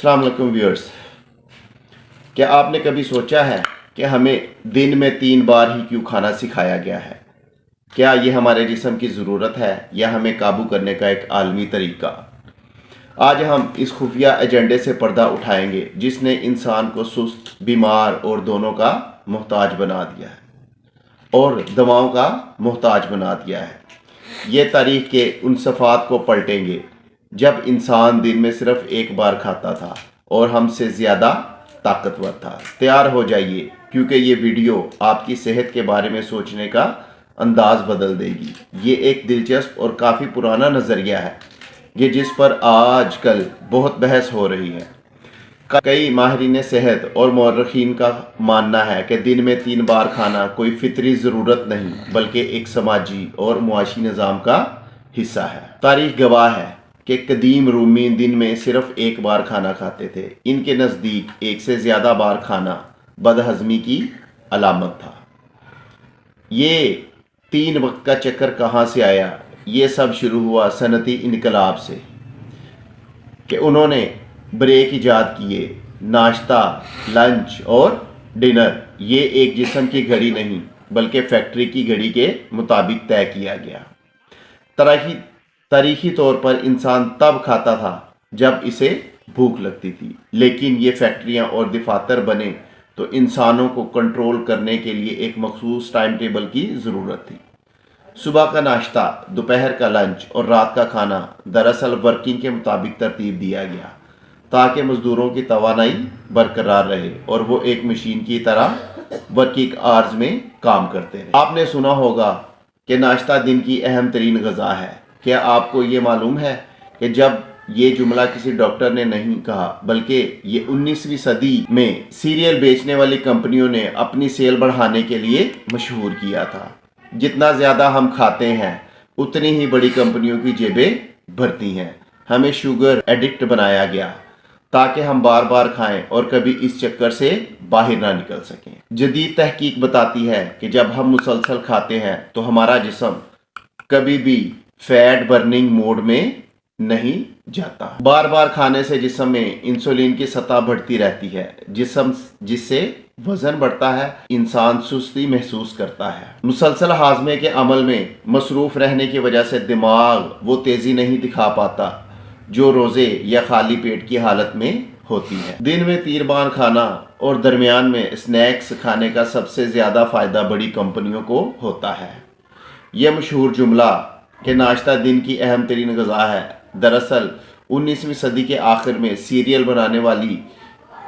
अस्सलाम वालेकुम व्यूअर्स। क्या आपने कभी सोचा है कि हमें दिन में 3 बार ही क्यों खाना सिखाया गया है? क्या ये हमारे जिस्म की ज़रूरत है या हमें काबू करने का एक आलमी तरीका? आज हम इस खुफिया एजेंडे से पर्दा उठाएंगे जिसने इंसान को सुस्त, बीमार और दोनों का मोहताज बना दिया है और दवाओं का मोहताज बना दिया है। ये तारीख के उन सफ़ात को पलटेंगे जब इंसान दिन में सिर्फ एक बार खाता था और हमसे ज़्यादा ताकतवर था। तैयार हो जाइए क्योंकि ये वीडियो आपकी सेहत के बारे में सोचने का अंदाज़ बदल देगी। ये एक दिलचस्प और काफ़ी पुराना नज़रिया है ये जिस पर आजकल बहुत बहस हो रही है। कई माहिरीन सेहत और मौरखीन का मानना है कि दिन में 3 बार खाना कोई फितरी ज़रूरत नहीं बल्कि एक समाजी और मुआशी निज़ाम का हिस्सा है। तारीख गवाह है कि कदीम रूमी दिन में सिर्फ एक बार खाना खाते थे। इनके नज़दीक एक से ज़्यादा बार खाना बदहज़मी की अलामत था। ये 3 वक्त का चक्कर कहाँ से आया? ये सब शुरू हुआ सनती इनकलाब से कि उन्होंने ब्रेक ईजाद किए। नाश्ता, लंच और डिनर ये एक जिस्म की घड़ी नहीं बल्कि फैक्ट्री की घड़ी के मुताबिक तय किया गया। तारीखी तौर पर इंसान तब खाता था जब इसे भूख लगती थी, लेकिन ये फैक्ट्रियां और दफातर बने तो इंसानों को कंट्रोल करने के लिए एक मखसूस टाइम टेबल की ज़रूरत थी। सुबह का नाश्ता, दोपहर का लंच और रात का खाना दरअसल वर्किंग के मुताबिक तरतीब दिया गया ताकि मज़दूरों की तवानाई बरकरार रहे और वो एक मशीन की तरह वर्किंग आवर्स में काम करते रहे। आपने सुना होगा कि नाश्ता दिन की अहम तरीन ग़िज़ा है। क्या आपको ये मालूम है कि जब ये जुमला किसी डॉक्टर ने नहीं कहा बल्कि ये 19वीं सदी में सीरियल बेचने वाली कंपनियों ने अपनी सेल बढ़ाने के लिए मशहूर किया था। जितना ज़्यादा हम खाते हैं उतनी ही बड़ी कंपनियों की जेबें भरती हैं। हमें शुगर एडिक्ट बनाया गया ताकि हम बार बार खाएं और कभी इस चक्कर से बाहर ना निकल सकें। जदीद तहकीक बताती है कि जब हम मुसलसल खाते हैं तो हमारा जिस्म कभी भी फैट बर्निंग मोड में नहीं जाता। बार बार खाने से जिस्म में इंसुलिन की सतह बढ़ती रहती है जिससे वजन बढ़ता है, इंसान सुस्ती महसूस करता है। मुसलसल हाजमे के अमल में मसरूफ रहने की वजह से दिमाग वो तेज़ी नहीं दिखा पाता जो रोज़े या खाली पेट की हालत में होती है। दिन में 3 बार खाना और दरमियान में स्नैक्स खाने का सबसे ज़्यादा फ़ायदा बड़ी कंपनियों को होता है। यह मशहूर जुमला कि नाश्ता दिन की अहम तरीन ग़िज़ा है दरअसल 19वीं सदी के आखिर में सीरियल बनाने वाली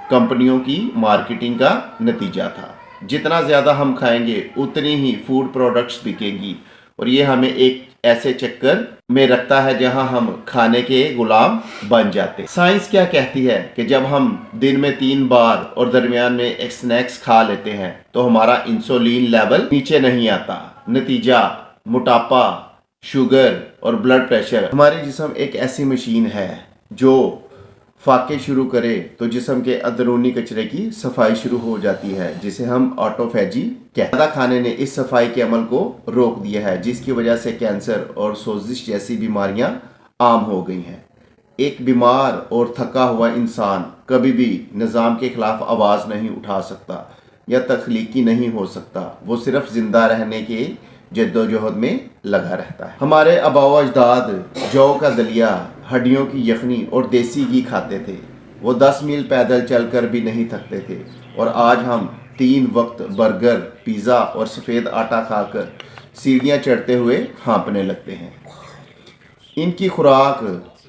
कंपनियों की मार्केटिंग का नतीजा था। जितना ज़्यादा हम खाएंगे उतनी ही फूड प्रोडक्ट्स बिकेंगी और ये हमें एक ऐसे चक्कर में रखता है जहां हम खाने के गुलाम बन जाते। साइंस क्या कहती है कि जब हम दिन में 3 बार और दरमियान में एक स्नैक्स खा लेते हैं तो हमारा इंसुलिन लेवल नीचे नहीं आता। नतीजा मोटापा, शुगर और ब्लड प्रेशर। हमारी जिस्म एक ऐसी मशीन है जो फाके शुरू करे तो जिस्म के अंदरूनी कचरे की सफाई शुरू हो जाती है जिसे हम ऑटोफेजी कहते हैं। ज़्यादा खाने ने इस सफाई के अमल को रोक दिया है जिसकी वजह से कैंसर और सोजिश जैसी बीमारियां आम हो गई हैं। एक बीमार और थका हुआ इंसान कभी भी निज़ाम के खिलाफ आवाज़ नहीं उठा सकता या तख्लीकी नहीं हो सकता। वो सिर्फ जिंदा रहने के जद्दोजहद में लगा रहता है। हमारे आबाओ अजदाद जौ का दलिया, हड्डियों की यखनी और देसी घी खाते थे। वो 10 मील पैदल चलकर भी नहीं थकते थे और आज हम 3 वक्त बर्गर, पिज़्ज़ा और सफ़ेद आटा खाकर सीढ़ियाँ चढ़ते हुए हाँपने लगते हैं। इनकी खुराक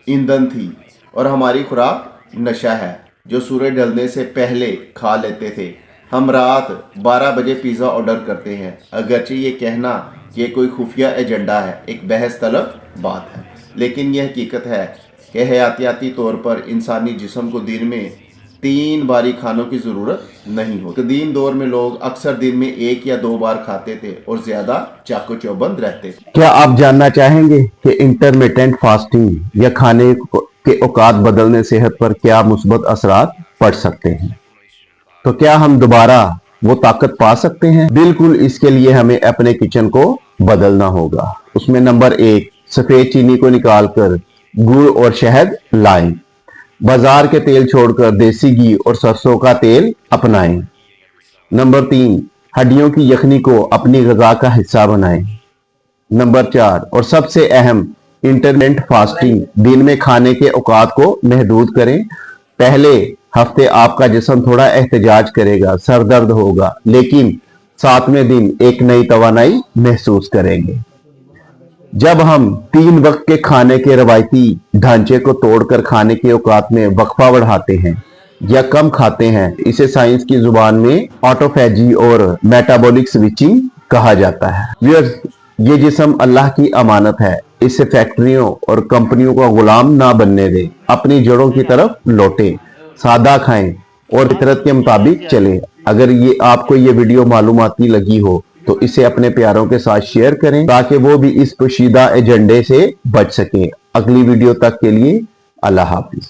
ईंधन थी और हमारी खुराक नशा है जो सूरज ढलने से पहले खा लेते थे। हम रात 12 बजे पिज़्ज़ा ऑर्डर करते हैं। अगरचे ये कहना ये कोई खुफिया एजेंडा है, एक बहस तलब बात है, लेकिन यह हकीकत है कि हयातियाती तौर पर इंसानी जिस्म को दिन में 3 बारी खानों की ज़रूरत नहीं होती। कदीम दौर में लोग अक्सर दिन में 1 या 2 बार खाते थे और ज़्यादा चाको चौबंद रहते थे। क्या आप जानना चाहेंगे कि इंटरमिटेंट फास्टिंग या खाने के औकात बदलने सेहत पर क्या मुस्बत असरात पड़ सकते हैं? तो क्या हम दोबारा वो ताकत पा सकते हैं? बिल्कुल, इसके लिए हमें अपने किचन को बदलना होगा। उसमें नंबर 1, सफेद चीनी को निकालकर गुड़ और शहद लाएं। बाजार के तेल छोड़कर देसी घी और सरसों का तेल अपनाएं। नंबर 3, हड्डियों की यखनी को अपनी ग़िज़ा का हिस्सा बनाएं। नंबर 4 और सबसे अहम, इंटरमिटेंट फास्टिंग। दिन में खाने के औकात को महदूद करें। पहले हफ्ते आपका जिस्म थोड़ा एहतजाज करेगा, सर दर्द होगा, लेकिन 7वें दिन एक नई तवानाई महसूस करेंगे। जब हम 3 वक्त के खाने के रवायती ढांचे को तोड़कर खाने के औकात में वक्फा बढ़ाते हैं या कम खाते हैं, इसे साइंस की जुबान में ऑटोफैजी और मेटाबॉलिक स्विचिंग कहा जाता है। व्यूअर्स, ये जिस्म अल्लाह की अमानत है, इसे फैक्ट्रियों और कंपनियों का गुलाम ना बनने दें। अपनी जड़ों की तरफ लौटें, सादा खाएं और फितरत के मुताबिक चलें। अगर ये आपको ये वीडियो मालूमाती लगी हो तो इसे अपने प्यारों के साथ शेयर करें ताकि वो भी इस पोशीदा एजेंडे से बच सकें। अगली वीडियो तक के लिए अल्लाह हाफिज।